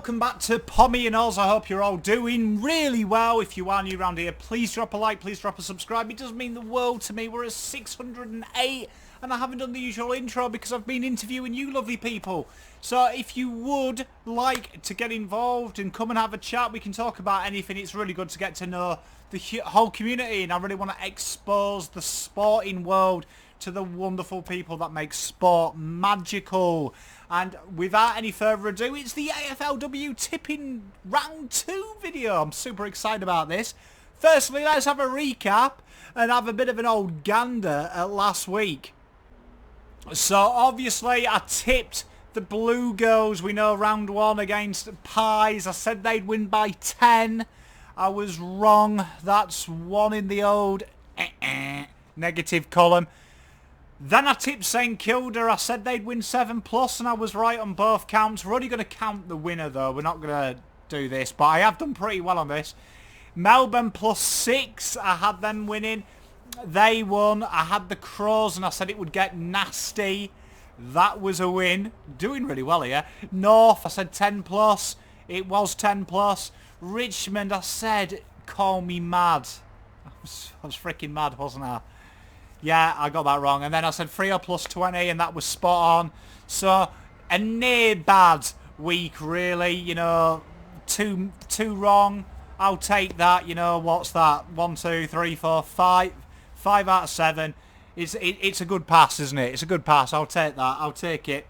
welcome back to Pommyinoz. I hope you're all doing really well. If you are new around here, please drop a like, please drop a subscribe. It does mean the world to me. We're at 608 and I haven't done the usual intro because I've been interviewing you lovely people. So if you would like to get involved and come and have a chat, we can talk about anything. It's really good to get to know the whole community, and I really want to expose the sporting world to the wonderful people that make sport magical. And without any further ado, it's the AFLW tipping round 2 video. I'm super excited about this. Firstly, let's have a recap and have a bit of an old gander at last week. So obviously I tipped the Blue Girls, we know, round 1 against Pies. I said they'd win by 10. I was wrong. That's 1 in the old negative column. Then I tipped St Kilda. I said they'd win 7+, and I was right on both counts. We're only going to count the winner, though. We're not going to do this, but I have done pretty well on this. Melbourne +6. I had them winning. They won. I had the Crows, and I said it would get nasty. That was a win. Doing really well here. North, I said 10+. It was 10+. Richmond, I said, call me mad. I was freaking mad, wasn't I? Yeah, I got that wrong. And then I said Freo +20, and that was spot on. So, a near bad week, really. You know, two wrong. I'll take that. You know, what's that? 1, 2, 3, 4, 5. 5 out of 7. It's a good pass, isn't it? It's a good pass. I'll take that. I'll take it.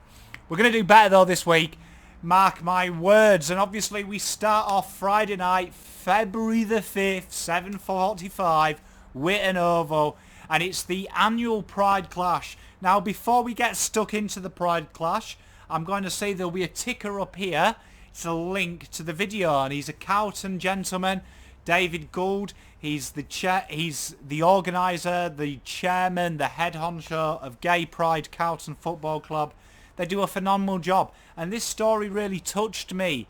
We're going to do better, though, this week. Mark my words. And obviously, we start off Friday night, February the 5th, 7:45, Whitton Oval. And it's the annual Pride Clash. Now, before we get stuck into the Pride Clash, I'm going to say there'll be a ticker up here. It's a link to the video, and he's a Carlton gentleman, David Gould. He's the organiser, the chairman, the head honcho of Gay Pride Carlton Football Club. They do a phenomenal job, and this story really touched me.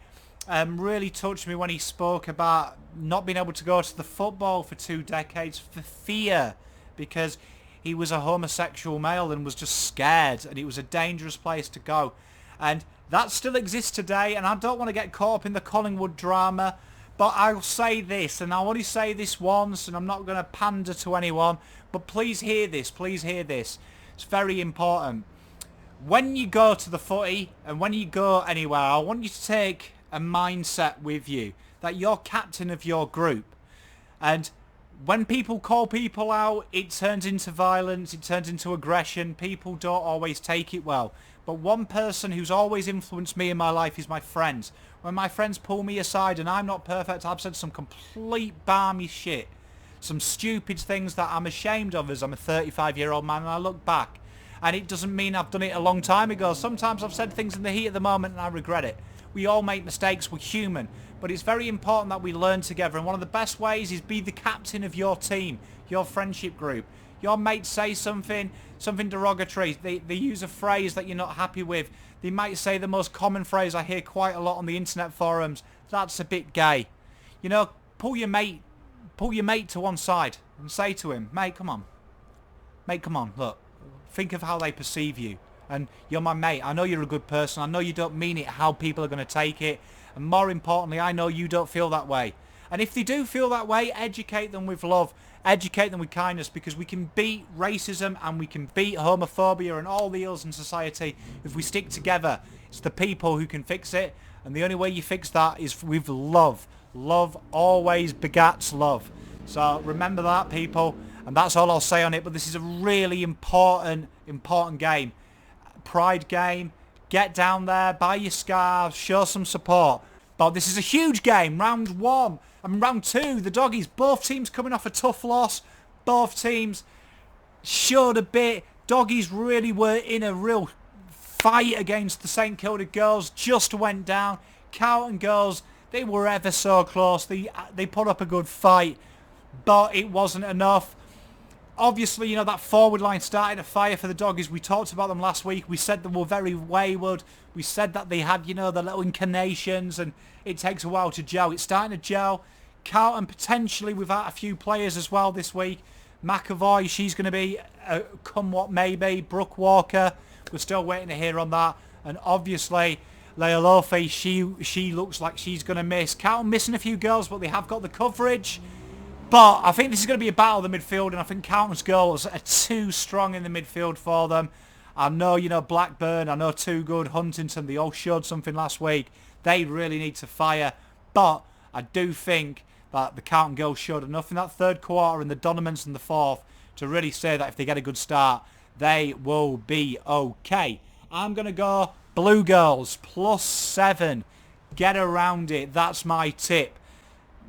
When he spoke about not being able to go to the football for 2 decades for fear, because he was a homosexual male and was just scared, and it was a dangerous place to go. And that still exists today, and I don't want to get caught up in the Collingwood drama, but I'll say this, and I'll only say this once, and I'm not going to pander to anyone, but please hear this, please hear this. It's very important. When you go to the footy, and when you go anywhere, I want you to take a mindset with you that you're captain of your group. And when people call people out, it turns into violence, it turns into aggression. People don't always take it well. But one person who's always influenced me in my life is my friends. When my friends pull me aside, and I'm not perfect, I've said some complete balmy shit. Some stupid things that I'm ashamed of as I'm a 35-year-old man, and I look back. And it doesn't mean I've done it a long time ago. Sometimes I've said things in the heat of the moment and I regret it. We all make mistakes, we're human. But it's very important that we learn together, and one of the best ways is be the captain of your team, your friendship group. Your mates say something derogatory. They use a phrase that you're not happy with. They might say the most common phrase I hear quite a lot on the internet forums. That's a bit gay. You know, pull your mate to one side and say to him, mate, come on. Mate, come on, look. Think of how they perceive you. And you're my mate. I know you're a good person. I know you don't mean it how people are going to take it. And more importantly, I know you don't feel that way. And if they do feel that way, educate them with love. Educate them with kindness, because we can beat racism and we can beat homophobia and all the ills in society if we stick together. It's the people who can fix it. And the only way you fix that is with love. Love always begats love. So remember that, people. And that's all I'll say on it. But this is a really important game. Pride game. Get down there, buy your scarves, show some support. But this is a huge game. Round 2, the Doggies. Both teams coming off a tough loss. Both teams showed a bit. Doggies really were in a real fight against the St Kilda girls. Just went down. Carlton girls, they were ever so close. They put up a good fight, but it wasn't enough. Obviously, you know, that forward line started a fire for the Doggies. We talked about them last week. We said they were very wayward. We said that they had, you know, the little inclinations, and it takes a while to gel. It's starting to gel. Carlton potentially without a few players as well this week. McAvoy, she's going to be come what may be. Brooke Walker, we're still waiting to hear on that. And obviously, Leolofi, she looks like she's going to miss. Carlton missing a few girls, but they have got the coverage. But I think this is going to be a battle of the midfield, and I think Carlton's goals are too strong in the midfield for them. I know, Blackburn, I know Too Good, Huntington, they all showed something last week. They really need to fire. But I do think that the Carlton girls showed enough in that third quarter and the Donomans in the fourth to really say that if they get a good start, they will be okay. I'm going to go Blue Girls, +7. Get around it. That's my tip.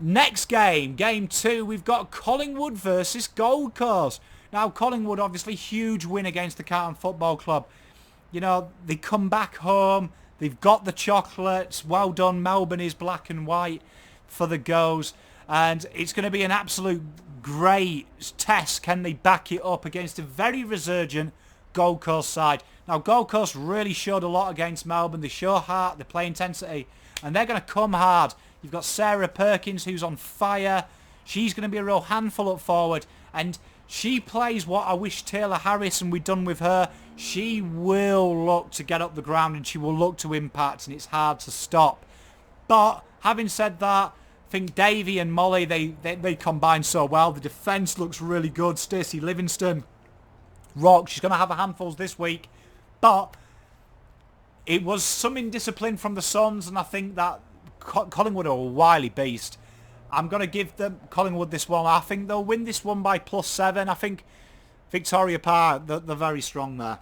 Next game, game 2, we've got Collingwood versus Gold Coast. Now, Collingwood, obviously, huge win against the Carlton Football Club. They come back home. They've got the chocolates. Well done. Melbourne is black and white for the girls. And it's going to be an absolute great test. Can they back it up against a very resurgent Gold Coast side? Now, Gold Coast really showed a lot against Melbourne. They show heart. They play intensity. And they're going to come hard. You've got Sarah Perkins, who's on fire. She's going to be a real handful up forward. And she plays what I wish Taylor Harris and we'd done with her. She will look to get up the ground and she will look to impact, and it's hard to stop. But having said that, I think Davey and Molly, they combine so well. The defence looks really good. Stacey Livingston, rock. She's going to have her handfuls this week. But it was some indiscipline from the Suns, and I think that Collingwood are a wily beast. I'm going to give them Collingwood this one. I think they'll win this one by +7. I think Victoria Park, they're very strong there.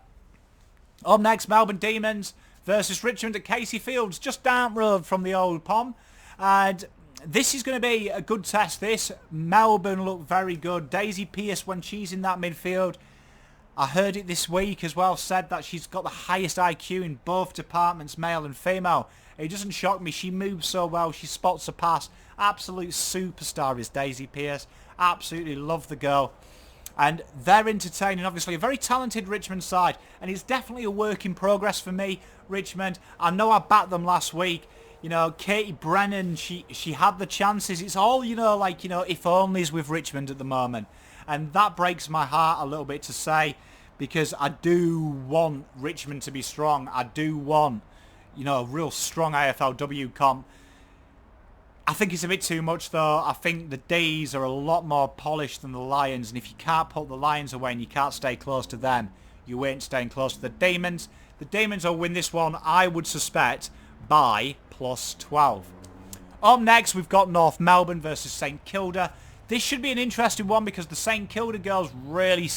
Up next, Melbourne Demons versus Richmond at Casey Fields, just down the road from the old Pom. And this is going to be a good test, this. Melbourne look very good. Daisy Pearce, when she's in that midfield, I heard it this week as well, said that she's got the highest IQ in both departments, male and female. It doesn't shock me. She moves so well. She spots a pass. Absolute superstar is Daisy Pearce. Absolutely love the girl. And they're entertaining, obviously. A very talented Richmond side. And it's definitely a work in progress for me, Richmond. I know I backed them last week. Katie Brennan, she had the chances. It's all, if onlys with Richmond at the moment. And that breaks my heart a little bit to say, because I do want Richmond to be strong. I do want, a real strong AFLW comp. I think it's a bit too much, though. I think the D's are a lot more polished than the Lions, and if you can't put the Lions away and you can't stay close to them, you ain't staying close to the Demons. The Demons will win this one, I would suspect, by +12. Up next, we've got North Melbourne versus St Kilda. This should be an interesting one because the St Kilda girls really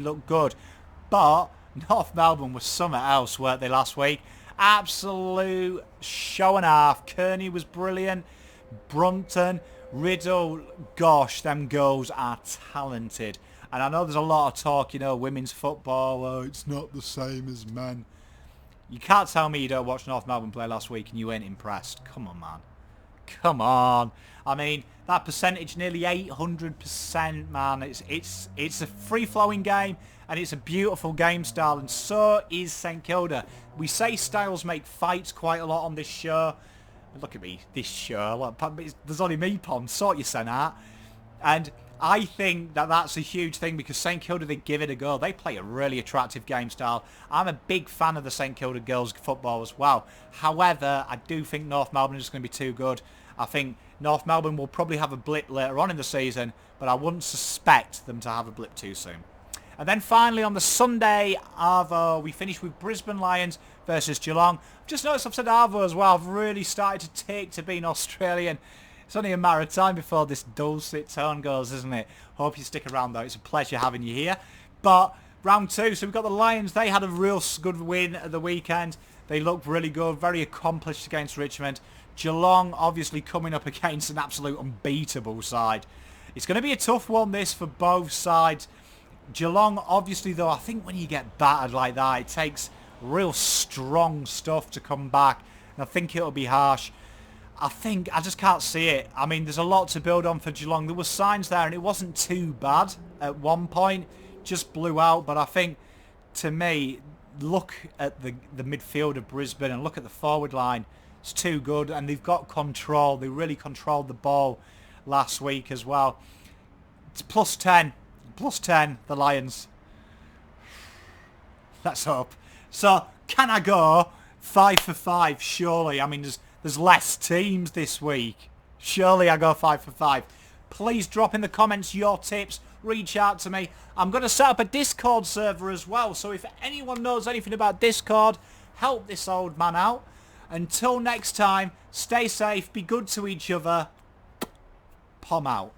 look good. But North Melbourne was something else, weren't they, last week? Absolute show and a half. Kearney was brilliant. Brunton, Riddle, gosh, them girls are talented. And I know there's a lot of talk, women's football, oh, it's not the same as men. You can't tell me you don't watch North Melbourne play last week and you ain't impressed. Come on, man. Come on. I mean, that percentage, nearly 800%, man. It's a free-flowing game, and it's a beautiful game style, and so is St Kilda. We say styles make fights quite a lot on this show. Look at me, this show. There's only me, Pom. Sort your son out. And I think that that's a huge thing because St Kilda, they give it a go. They play a really attractive game style. I'm a big fan of the St Kilda girls football as well. However, I do think North Melbourne is going to be too good. I think North Melbourne will probably have a blip later on in the season, but I wouldn't suspect them to have a blip too soon. And then finally on the Sunday, Arvo, we finish with Brisbane Lions versus Geelong. Just noticed I've said Arvo as well. I've really started to take to being Australian. It's only a matter of time before this dulcet tone goes, isn't it? Hope you stick around though. It's a pleasure having you here. But round 2, so we've got the Lions. They had a real good win at the weekend. They looked really good, very accomplished against Richmond. Geelong obviously coming up against an absolute unbeatable side. It's going to be a tough one, this, for both sides. Geelong, obviously, though, I think when you get battered like that, it takes real strong stuff to come back. And I think it'll be harsh. I just can't see it. I mean, there's a lot to build on for Geelong. There were signs there, and it wasn't too bad at one point. Just blew out. But I think, to me, look at the midfield of Brisbane and look at the forward line. It's too good, and they've got control. They really controlled the ball last week as well. It's +10. +10, the Lions. Let's hope. So, can I go 5 for 5, surely. I mean, there's less teams this week. Surely I go 5 for 5. Please drop in the comments your tips. Reach out to me. I'm going to set up a Discord server as well. So if anyone knows anything about Discord, help this old man out. Until next time, stay safe, be good to each other. Pom out.